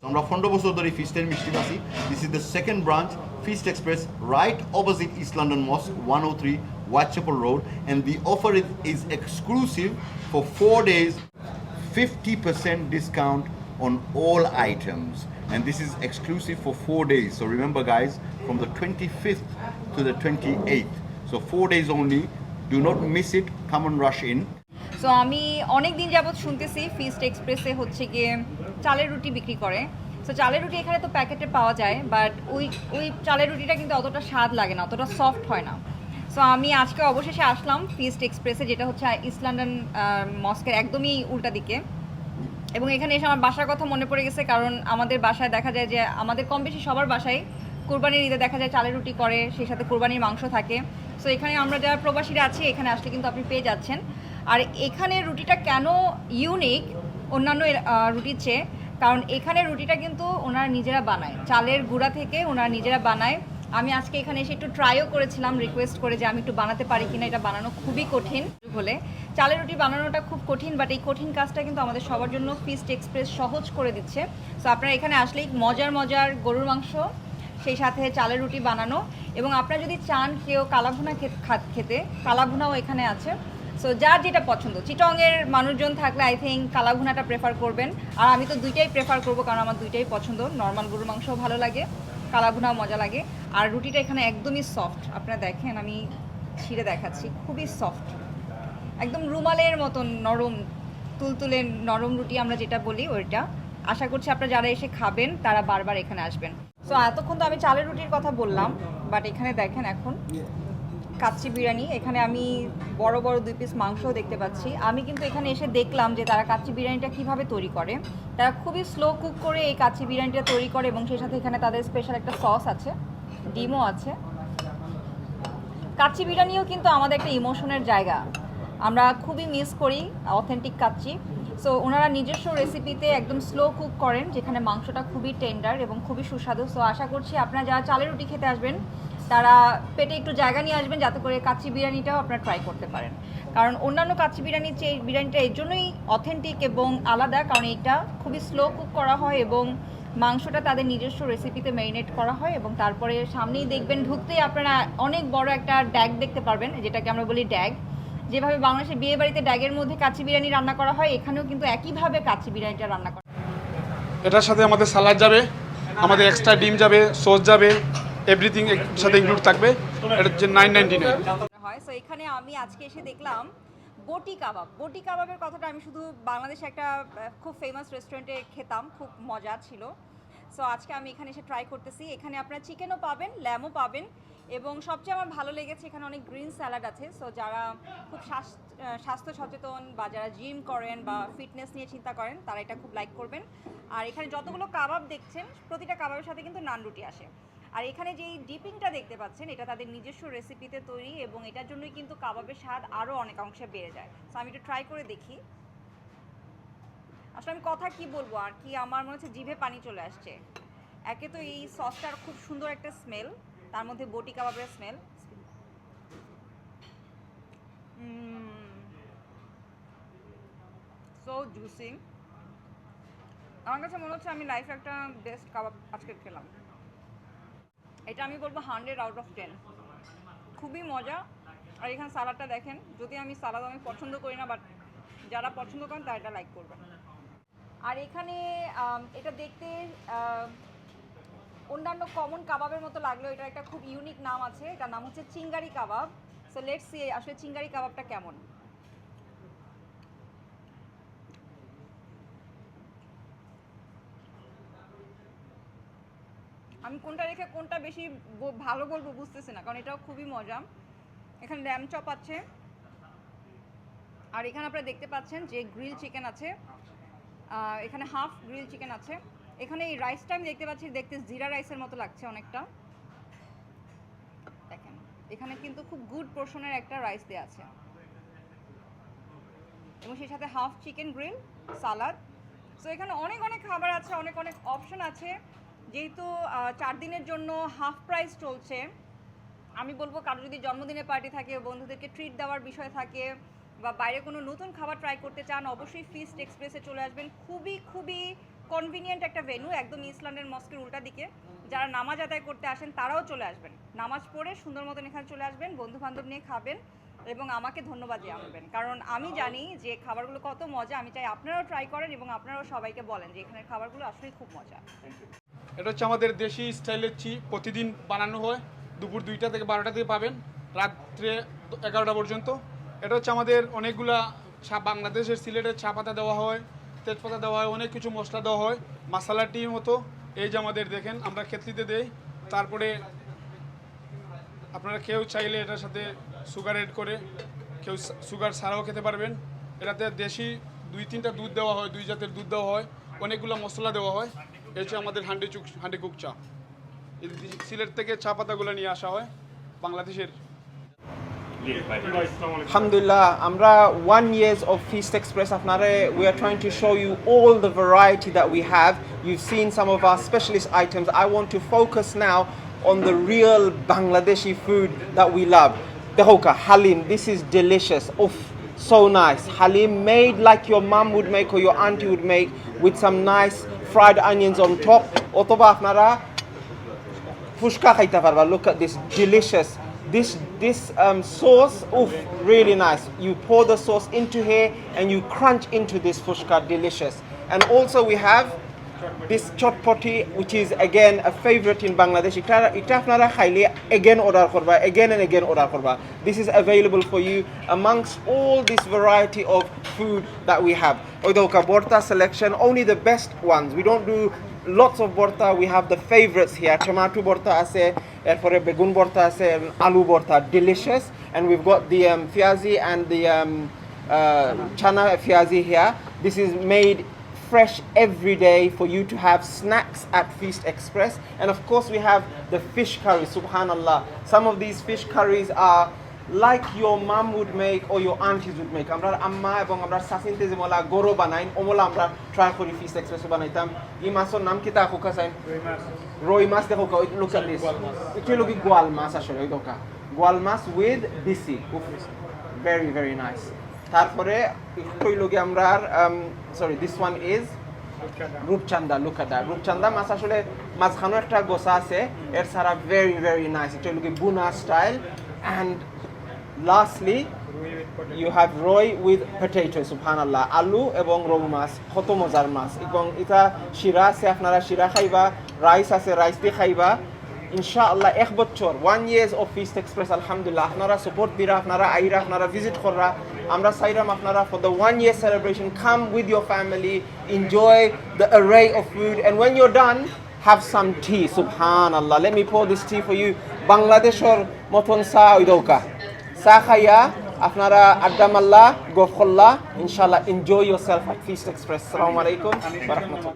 আমরা 15 বছর ধরে ফিস্টের মিষ্টি আছি। This is the second branch, Feast Express, right opposite East London Mosque, 103 Whitechapel Road, and the offer is exclusive for 4 days, 50% discount on all items, and this is exclusive for 4 days. So remember guys, from the 25th to the 28th, so 4 days only. Do not miss it. Come and rush in. So আমি অনেক দিন যাবৎ শুনতেছি feast এক্সপ্রেসে হচ্ছে গিয়ে চালের রুটি বিক্রি করে। সো চালের রুটি এখানে তো প্যাকেটে পাওয়া যায়, বাট ওই চালের রুটিটা কিন্তু অতটা স্বাদ লাগে না, অতটা সফট হয় না। সো আমি আজকে অবশেষে আসলাম ফিস্ট এক্সপ্রেসে, যেটা হচ্ছে ইস্ট লন্ডন মস্কের একদমই উল্টা দিকে। এবং এখানে এসে আমার বাসার কথা মনে পড়ে গেছে, কারণ আমাদের বাসায় দেখা যায় যে আমাদের কম বেশি সবার বাসায় কোরবানির ঈদে দেখা যায় চালের রুটি করে, সেই সাথে কোরবানির মাংস থাকে। সো এখানে আমরা যারা প্রবাসীরা আছি এখানে আসলে কিন্তু আপনি পেয়ে যাচ্ছেন। আর এখানে রুটিটা কেন ইউনিক অন্যান্য রুটির চেয়ে, কারণ এখানে রুটিটা কিন্তু ওনারা নিজেরা বানায়, চালের গুঁড়া থেকে ওনারা নিজেরা বানায়। আমি আজকে এখানে এসে একটু ট্রাইও করেছিলাম, রিকোয়েস্ট করে যে আমি একটু বানাতে পারি কিনা, এটা বানানো খুবই কঠিন। হলে চালের রুটি বানানোটা খুব কঠিন, বাট এই কঠিন কাজটা কিন্তু আমাদের সবার জন্য ফিস্ট এক্সপ্রেস সহজ করে দিচ্ছে। সো আপনারা এখানে আসলেই মজার মজার গরুর মাংস, সেই সাথে চালের রুটি বানানো, এবং আপনারা যদি চান কেউ কালাভুনা খেতে, কালাভুনাও এখানে আছে। সো যার যেটা পছন্দ, চিটংয়ের মানুষজন থাকলে আই থিঙ্ক কালাভুনাটা প্রেফার করবেন, আর আমি তো দুইটাই প্রেফার করবো, কারণ আমার দুইটাই পছন্দ। নর্মাল গরুর মাংসও ভালো লাগে, কালাভুনাও মজা লাগে। আর রুটিটা এখানে একদমই সফট, আপনারা দেখেন আমি ছিঁড়ে দেখাচ্ছি, খুবই সফট, একদম রুমালের মতন নরম, তুলতুলে নরম রুটি আমরা যেটা বলি ওইটা। আশা করছি আপনারা যারা এসে খাবেন তারা বারবার এখানে আসবেন। সো এতক্ষণ তো আমি চালের রুটির কথা বললাম, বাট এখানে দেখেন এখন কাচ্চি বিরিয়ানি। এখানে আমি বড় বড় 2 পিস মাংসও দেখতে পাচ্ছি। আমি কিন্তু এখানে এসে দেখলাম যে তারা কাচ্চি বিরিয়ানিটা কিভাবে তৈরি করে। তারা খুবই স্লো কুক করে এই কাচ্চি বিরিয়ানিটা তৈরি করে, এবং সেই সাথে এখানে তাদের স্পেশাল একটা সস আছে, ডিমও আছে। কাচ্চি বিরিয়ানিও কিন্তু আমাদের একটা ইমোশনের জায়গা, আমরা খুবই মিস করি অথেন্টিক কাচ্চি। সো ওনারা নিজস্ব রেসিপিতে একদম স্লো কুক করেন, যেখানে মাংসটা খুবই টেন্ডার এবং খুবই সুস্বাদু। সো আশা করছি আপনারা যারা চালের রুটি খেতে আসবেন তারা পেটে একটু জায়গা নিয়ে আসবেন, যাতে করে কাচ্চি বিরিয়ানিটাও আপনারা ট্রাই করতে পারেন। কারণ অন্যান্য কাচ্চি বিরিয়ানির চেয়ে এই বিরিয়ানিটা এর জন্যই অথেন্টিক এবং আলাদা, কারণ এটা খুবই স্লো কুক করা হয় এবং মাংসটা তাদের নিজস্ব রেসিপিতে ম্যারিনেট করা হয়। এবং তারপরে সামনেই দেখবেন ঢুকতেই আপনারা অনেক বড় একটা ড্যাগ দেখতে পারবেন, যেটাকে আমরা বলি ড্যাগ। যেভাবে বাংলাদেশের বিয়ে বাড়িতে ড্যাগের মধ্যে কাচ্চি বিরিয়ানি রান্না করা হয়, এখানেও কিন্তু একইভাবে কাচ্চি বিরিয়ানিটা রান্না করা। এটার সাথে আমাদের সালাদ যাবে, আমাদের এক্সট্রা ডিম যাবে, সস যাবে, এভরিথিং এর সাথে ইনক্লুড থাকবে। এটা হচ্ছে 999 হয়। সো এখানে আমি আজকে এসে দেখলাম বটি কাবাব। বটি কাবাবের কথাটা আমি শুধু বাংলাদেশে একটা খুব ফেমাস রেস্টুরেন্টে খেতাম, খুব মজা ছিল। সো আজকে আমি এখানে এসে ট্রাই করতেছি। এখানে আপনারা চিকেনও পাবেন, ল্যামও পাবেন, এবং সবচেয়ে আমার ভালো লেগেছে এখানে অনেক গ্রিন স্যালাড আছে। সো যারা খুব স্বাস্থ্য সচেতন বা যারা জিম করেন বা ফিটনেস নিয়ে চিন্তা করেন তারা এটা খুব লাইক করবেন। আর এখানে যতগুলো কাবাব দেখছেন প্রতিটা কাবাবের সাথে কিন্তু নান রুটি আসে। আর এখানে যেই ডিপিংটা দেখতে পাচ্ছেন এটা তাদের নিজস্ব রেসিপিতে তৈরি, এবং এটার জন্যই কিন্তু কাবাবের স্বাদ আরও অনেক অংশে বেড়ে যায়। সো আমি একটু ট্রাই করে দেখি। আসলে আমি কথা কি বলবো আর কি, আমার মনে হচ্ছে জিভে পানি চলে আসছে। একে তো এই সসটার খুব সুন্দর একটা স্মেল, তার মধ্যে বটি কাবাবের স্মেল। সো জুসি, আমার কাছে মনে হচ্ছে আমি লাইফে একটা বেস্ট কাবাব আজকে খেলাম। এটা আমি বলবো 100 আউট অফ 10, খুবই মজা। আর এখানে সালাডটা দেখেন, যদি আমি সালাদ আমি পছন্দ করি না, বাট যারা পছন্দ করেন তারা এটা লাইক করবেন। আর এখানে এটা দেখতে অন্যান্য কমন কাবাবের মতো লাগলেও এটার একটা খুব ইউনিক নাম আছে, এটার নাম হচ্ছে চিঙ্গারি কাবাব। সো লেটস সি আসলে চিঙ্গারি কাবাবটা কেমন। আমি কোনটা রেখে কোনটা বেশি ভালো বলবো বুঝতেছি না, কারণ এটাও খুবই মজা। এখানে ল্যাম চপ আছে, আর এখানে আপনারা দেখতে পাচ্ছেন যে গ্রিল চিকেন আছে, এখানে হাফ গ্রিল চিকেন আছে। এখানে এই রাইসটা আমি দেখতে পাচ্ছি, দেখতে জিরা রাইসের মতো লাগছে অনেকটা। দেখেন এখানে কিন্তু খুব গুড পোর্শনের একটা রাইস দেওয়া আছে, এবং সেই সাথে হাফ চিকেন গ্রিল, সালাদ। সো এখানে অনেক অনেক খাবার আছে, অনেক অনেক অপশন আছে। যেহেতু 4 দিনের জন্য হাফ প্রাইস চলছে, আমি বলবো কারো যদি জন্মদিনের পার্টি থাকে, বন্ধুদেরকে ট্রিট দেওয়ার বিষয় থাকে, বা বাইরে কোনো নতুন খাবার ট্রাই করতে চান, অবশ্যই ফিস্ট এক্সপ্রেসে চলে আসবেন। খুবই খুবই কনভিনিয়েন্ট একটা ভেন্যু, একদম ইস্ট লন্ডন মস্কের উল্টা দিকে। যারা নামাজ আদায় করতে আসেন তারাও চলে আসবেন, নামাজ পড়ে সুন্দর মতন এখানে চলে আসবেন, বন্ধু বান্ধব নিয়ে খাবেন এবং আমাকে ধন্যবাদ জানাবেন, কারণ আমি জানি যে খাবারগুলো কত মজা। আমি চাই আপনারাও ট্রাই করেন এবং আপনারাও সবাইকে বলেন যে এখানের খাবারগুলো আসলেই খুব মজা। এটা হচ্ছে আমাদের দেশি স্টাইলের প্রতিদিন বানানো হয়, দুপুর 2টা থেকে 12টা থেকে পাবেন, রাত্রে 11টা পর্যন্ত। এটা হচ্ছে আমাদের অনেকগুলা বাংলাদেশের সিলেটের চা পাতা দেওয়া হয়, তেজপাতা দেওয়া হয়, অনেক কিছু মশলা দেওয়া হয়, মশলা টির মতো। এই যে আমাদের দেখেন আমরা খেতলিতে দেই, তারপরে আপনারা কেউ চাইলে এটার সাথে সুগার এড করে কেউ সুগার ছাড়াও খেতে পারবেন। এটাতে দেশি 2-3টা দুধ দেওয়া হয়, 2 জাতের দুধ দেওয়া হয়, অনেকগুলো মশলা দেওয়া হয়। এই হচ্ছে আমাদের হান্ডি কুক চা। সিলেট থেকে চা পাতাগুলো নিয়ে আসা হয় বাংলাদেশের। Alhamdulillah, Amra 1 years of Feast Express Afnare, we are trying to show you all the variety that we have. You've seen some of our specialist items. I want to focus now on the real Bangladeshi food that we love. Dehoka, halim, this is delicious. Oof, so nice. Halim made like your mum would make or your auntie would make with some nice fried onions on top. Otoba Afnara, fushka khaita parba. Look at this, delicious. This sauce, oof, really nice. You pour the sauce into here and you crunch into this fushka, delicious. And also we have this chotpoti, which is again a favorite in Bangladesh. Ita apnara khaile again order korba, again and again order korba. This is available for you amongst all this variety of food that we have. Oidoka borta selection, only the best ones. We don't do lots of borta. We have the favorites here. Tomato borta ase, erpore begun borta ase, and alu borta, delicious. And we've got the fiazi and the chana fiazi here. This is made fresh every day for you to have snacks at Feast Express. And of course we have the fish curry, subhanallah. Some of these fish curries are like your mom would make or your aunties would make. Amra amma ebong amra sasinte jemola goro banain omola amra try kori Feast Express banaitam. I masor nam kita akhuka sain roi mas dekho ka, look at this. Itu logi goal mas ashole oi doka. Goal mas with bisi. Very very nice. তারপরে কই লোকে আমরা sorry this one is rupchanda, look at that. রূপচান্দা মাছ আসলে মাঝখানে একটা গোসা আছে, এর সারা ভেরি ভেরি নাইস। এটা লোকে বুনা style. And lastly you have রই উইথ পটেটো, সুবহানাল্লাহ, আলু এবং রৌ মাছ, কত মজার মাছ। এবং এটা শিরা আছে, আপনারা শিরা খাইবা, রাইস আছে, রাইস দিয়ে খাইবা ইনশাআল্লাহ। 1 বছর 1 years of Feast Express, alhamdulillah, আপনারা support দিরা, আপনারা আইরা, আপনারা visit কররা, আমরা চাইরাম আপনারা for the 1 year celebration come with your family, enjoy the array of food, and when you're done have some tea, subhanallah. Let me pour this tea for you. Bangladeshor moton sa oidouka sa khaya আপনারা আড্ডা মাল্লা, গফ করলা, ইনশাআল্লাহ enjoy yourself at Feast Express. Assalamu alaikum wa rahmatullah.